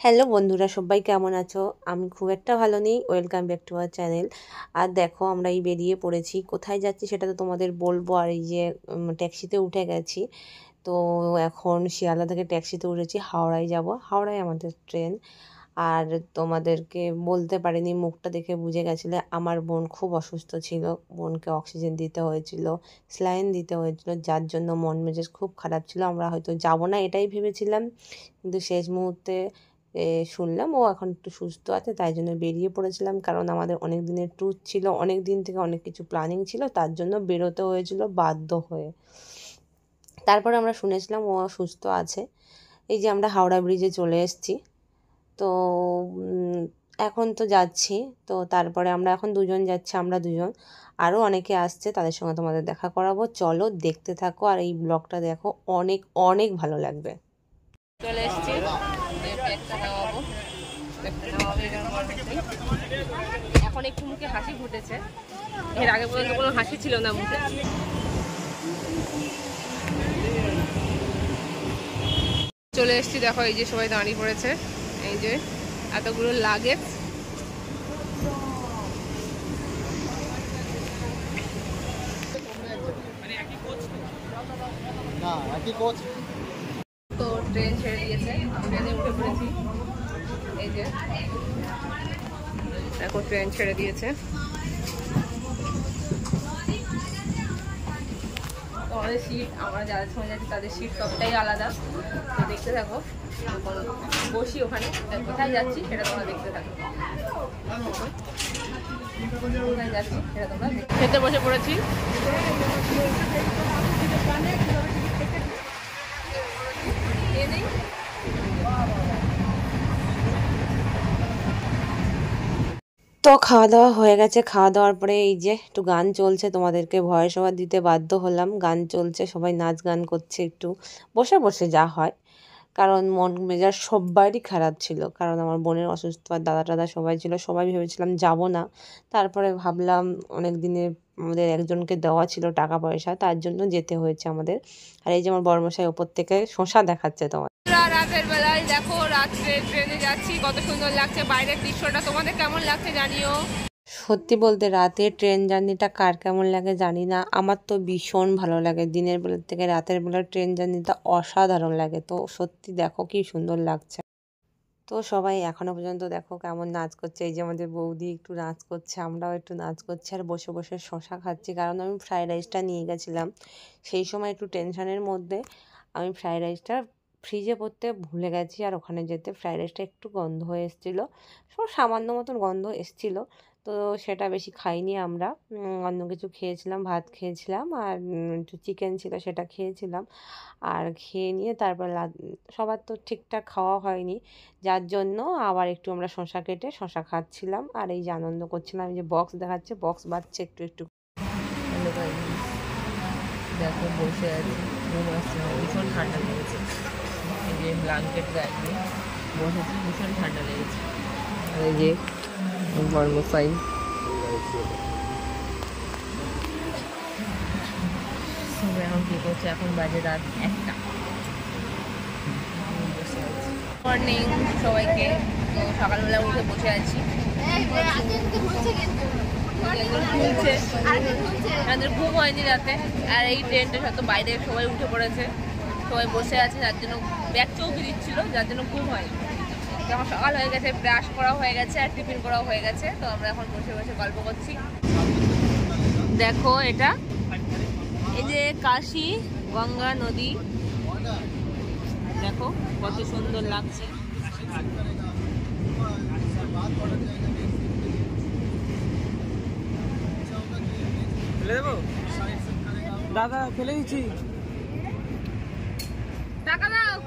Hello বন্ধুরা, সবাই কেমন আছো? আমি খুব একটা ভালো নেই। Welcome back to our channel. আর দেখো, আমরা এই বেরিয়ে পড়েছি। কোথায় যাচ্ছি সেটা তো তোমাদের বলবো। আর এই যে ট্যাক্সিতে উঠে গেছি। তো এখন শিয়ালদা থেকে ট্যাক্সিতে উঠেছি, হাওড়ায় যাব। হাওড়ায় আমাদের ট্রেন। আর তোমাদেরকে বলতে পারিনি, মুখটা দেখে বুঝে গেছিলে। আমার বোন খুব অসুস্থ ছিল। বোনকে অক্সিজেন দিতে হয়েছিল, স্যালাইন দিতে হয়েছিল, যার জন্য মন মেজাজ খুব খারাপ ছিল। আমরা হয়তো যাব না এটাই ভেবেছিলাম, কিন্তু শেষ মুহূর্তে শুনলাম ও এখন একটু সুস্থ আছে, তাই জন্য বেরিয়ে পড়েছিলাম। কারণ আমাদের অনেক দিনের ট্যুর ছিল, অনেক দিন থেকে অনেক কিছু প্ল্যানিং ছিল, তার জন্য বেরোতে হয়েছিল বাধ্য হয়ে। তারপরে আমরা শুনেছিলাম ও সুস্থ আছে। এই যে আমরা হাওড়া ব্রিজে চলে এসেছি। তো এখন তো যাচ্ছি। তো তারপরে আমরা এখন দুজন যাচ্ছি, আমরা দুজন। আরও অনেকে আসছে, তাদের সঙ্গে তোমাদের দেখা করাবো। চলো দেখতে থাকো আর এই ব্লগটা দেখো, অনেক অনেক ভালো লাগবে। চলে এসেছি, এখন একটু মুখে হাসি ফুটেছে, এর আগে পর্যন্ত কোনো হাসি ছিল না মুখে। চলে এসেছি, দেখো এই যে সবাই দাঁড়িয়ে পড়েছে। এই যে এতগুলো লাগেজ। তো ট্রেন ছেড়ে দিয়েছে, ট্রেনে উঠে পড়েছি। এই যে দেখো ট্রেন ছেড়ে দিয়েছে। তো আমাদের সিট, আমরা যাদের সঙ্গে যাচ্ছি তাদের সিট সবটাই আলাদা। তো দেখতে থাকো, বসি ওখানে, কোথায় যাচ্ছি সেটা তোমরা দেখতে থাকো। কোথায় যাচ্ছি সেটা তোমরা খেতে বসে পড়েছি। তো খাওয়া দাওয়া হয়ে গেছে। খাওয়া দাওয়ার পরে এই যে একটু গান চলছে, তোমাদেরকে ভয়েস ওভার দিতে বাধ্য হলাম। গান চলছে, সবাই নাচ গান করছে একটু বসে বসে, যা হয়। কারণ মন মেজাজ সবারই খারাপ ছিল, কারণ আমার বোনের অসুস্থ আর দাদা টাদা সবাই ছিল। সবাই ভেবেছিলাম যাব না, তারপরে ভাবলাম অনেক দিনে আমাদের একজনকে দেওয়া ছিল টাকা পয়সা, তার জন্য যেতে হয়েছে আমাদের। আর এই যে আমার বড়মশাই ওপর থেকে শশা দেখাচ্ছে তোমার। রাতের বেলায় দেখো, রাত্রে ট্রেনে যাচ্ছি, কত সুন্দর লাগছে বাইরের দৃশ্যটা। তোমাদের কেমন লাগছে জানিও। সত্যি বলতে রাতে ট্রেন জার্নিটা কার কেমন লাগে জানি না, আমার তো ভীষণ ভালো লাগে। দিনের বেলার থেকে রাতের বেলার ট্রেন জার্নিটা অসাধারণ লাগে। তো সত্যি দেখো কি সুন্দর লাগছে। তো সবাই এখনো পর্যন্ত দেখো কেমন নাচ করছে। এই যে আমাদের বৌদি একটু নাচ করছে, আমরাও একটু নাচ করছি আর বসে বসে শশা খাচ্ছি। কারণ আমি ফ্রাইড রাইসটা নিয়ে গেছিলাম, সেই সময় একটু টেনশনের মধ্যে আমি ফ্রাইড রাইসটা ফ্রিজে করতে ভুলে গেছি। আর ওখানে যেতে ফ্রাইড রাইসটা একটু গন্ধ হয়ে এসেছিলো, সামান্য মতন গন্ধ এসেছিলো। তো সেটা বেশি খাইনি আমরা, অন্য কিছু খেয়েছিলাম, ভাত খেয়েছিলাম আর একটু চিকেন ছিল সেটা খেয়েছিলাম। আর খেয়ে নিয়ে তারপর সবার তো ঠিকঠাক খাওয়া হয়নি, যার জন্য আবার একটু আমরা শশা কেটে শশা খাচ্ছিলাম আর এই যে আনন্দ করছিলাম। এই যে বক্স দেখাচ্ছে, বক্স বাজছে একটু একটু। দেখো বসে আছি, ঘুম আসছে, ভীষণ ঠান্ডা লেগেছে। এই যে ব্ল্যাঙ্কেট গায়ে দিয়ে বসেছি, ভীষণ ঠান্ডা লেগেছে। এই যে বর্মসাই এখন কী করছে, এখন বাজে রাত 1টা। মর্নিং সবাইকে। তো সকালবেলা উঠে বসে আছি, আমাদের ঘুম হয়নি রাতে। আর এই ট্রেনটা হয়তো বাইরে সবাই উঠে পড়েছে, সবাই বসে আছে, যার জন্য ব্যাগ চৌকি দিচ্ছিল, যার জন্য ঘুম হয়নি। যখন সকাল হয়ে গেছে, ব্রাশ করা হয়ে গেছে আর টিফিন করাও হয়ে গেছে, তো আমরা এখন বসে বসে গল্প করছি। দেখো এটা, এই যে কাশী গঙ্গা নদী, দেখো কত সুন্দর লাগছে। দাদা ফেলে দিচ্ছি, টাকা দাও।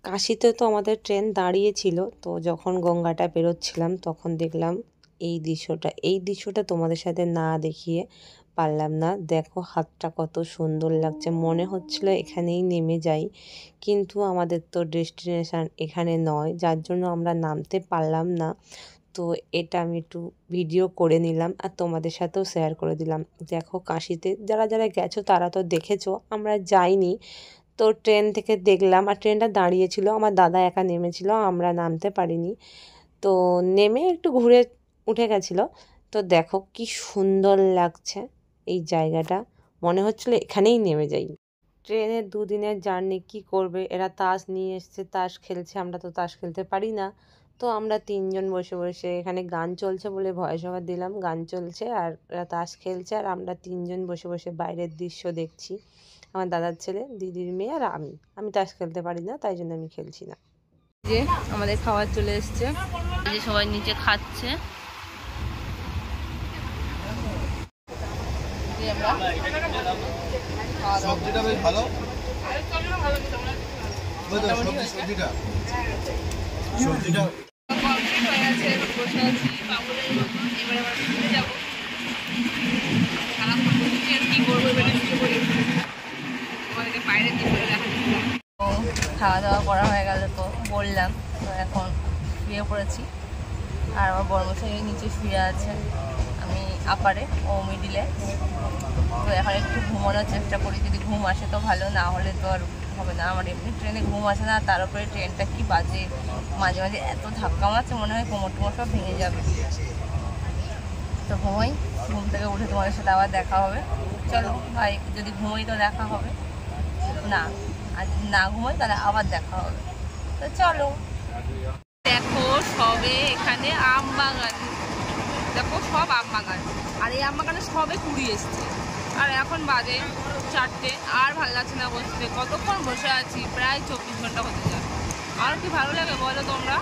কাশিতে তো আমাদের ট্রেন দাঁড়িয়েছিল, তো যখন গঙ্গাটা পেরোচ্ছিলাম তখন দেখলাম এই দৃশ্যটা তোমাদের সাথে না দেখিয়ে পারলাম না। দেখো হাতটা কত সুন্দর লাগছে, মনে হচ্ছিল এখানেই নেমে যাই, কিন্তু আমাদের তো ডেস্টিনেশন এখানে নয়, যার জন্য আমরা নামতে পারলাম না। তো এটা আমি একটু ভিডিও করে নিলাম আর তোমাদের সাথেও শেয়ার করে দিলাম। দেখো কাশিতে যারা যারা গেছো তারা তো দেখেছো, আমরা যাইনি। তো ট্রেন থেকে দেখলাম আর ট্রেনটা দাঁড়িয়েছিল, আমার দাদা একা নেমেছিল, আমরা নামতে পারিনি। তো নেমে একটু ঘুরে উঠে গেছিলো। তো দেখো কি সুন্দর লাগছে এই জায়গাটা, মনে হচ্ছিল এখানেই নেমে যাই। ট্রেনের দুদিনের জার্নি কি করবে, এরা তাস নিয়ে এসছে, তাস খেলছে, আমরা তো তাস খেলতে পারি না। তো আমরা তিনজন বসে বসে, এখানে গান চলছে বলে ভয়েস ওভার দিলাম, গান চলছে আর এরা তাস খেলছে আর আমরা তিনজন বসে বসে বাইরের দৃশ্য দেখছি। আমার দাদার ছেলে, দিদির মেয়ে আর আমি তাস খেলতে পারি না, তাই জন্য আমি খেলছি না। যে আমাদের খাবার চলে এসছে, যে সবাই নিচে খাচ্ছে। সবজিটা বেশ ভালো। সবজিটা খাওয়া দাওয়া করা হয়ে গেল তো বললাম, তো এখন শুয়ে পড়েছি আর আমার বড়মশাই নিচে শুয়ে আছে, আমি আপারে, ও মিডিলে। তো এখন একটু ঘুমানোর চেষ্টা করি, যদি ঘুম আসে তো ভালো, না হলে তো আর হবে না। আমার এমনি ট্রেনে ঘুম আসে না, তার উপরে ট্রেনটা কি বাজে, মাঝে মাঝে এত ধাক্কা মারছে মনে হয় কোমর টোমর সব ভেঙে যাবে। তো ঘুমাই, ঘুম থেকে উঠে তোমাদের সাথে আবার দেখা হবে। চলো ভাই, যদি ঘুমোই তো দেখা হবে, না আর যদি না ঘুমোই তাহলে আবার দেখা হবে। তো চলো। দেখো সবে এখানে আম বাগান, দেখো সব আম বাগান, আর এই আম বাগানে সবে কুড়ি এসছে। আর এখন বাজে 4টে, আর ভালো লাগছে না বসতে, কতক্ষণ বসে আছি, প্রায় 24 ঘন্টা হতে যায়। আর কি ভালো লাগে বলো তোমরা।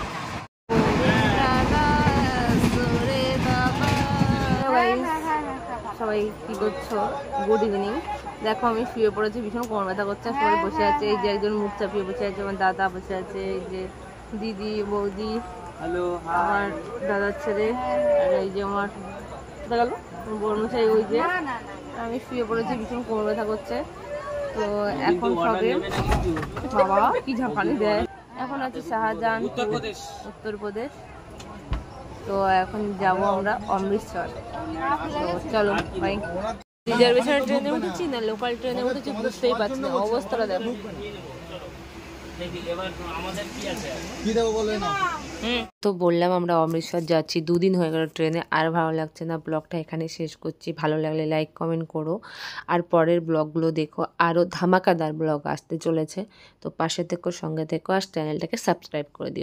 সবাই কি করছো? Good evening. দেখো আমি শুয়ে পড়েছি, ভীষণ কোমর ব্যথা করছে, সবাই বসে আছে। এই যে একজন মুখ চাপিয়ে বসে আছে, আমার দাদা বসে আছে, এই যে দিদি বৌদি, আমার দাদার ছেলে, আর এই যে আমার দেখা গেল বর্মশাই। ওই যে আমি শুয়ে পড়েছি, ভীষণ কোমর ব্যথা করছে। তো এখন সবে বাবা কি ঝাঁকানি দেয়। এখন আছে শাহজাহান, উত্তরপ্রদেশ। তো এখন যাব আমরা অমৃতসর। তো চলো বাই। রিজার্ভেশনের ট্রেনে উঠেছি না লোকাল ট্রেনে উঠেছি বুঝতেই পারছি না, অবস্থাটা দেখো। তো বললাম আমরা অমৃতসর যাচ্ছি, 2 দিন হয়ে গেল ট্রেনে, আর ভালো লাগছে না। ব্লগটা এখানে শেষ করছি, ভালো লাগলে লাইক কমেন্ট করো, আর পরের ব্লগগুলো দেখো, আরও ধামাকাদার ব্লগ আসতে চলেছে। তো পাশে থেকো, সঙ্গে থেকো, আর চ্যানেলটাকে সাবস্ক্রাইব করে দিও।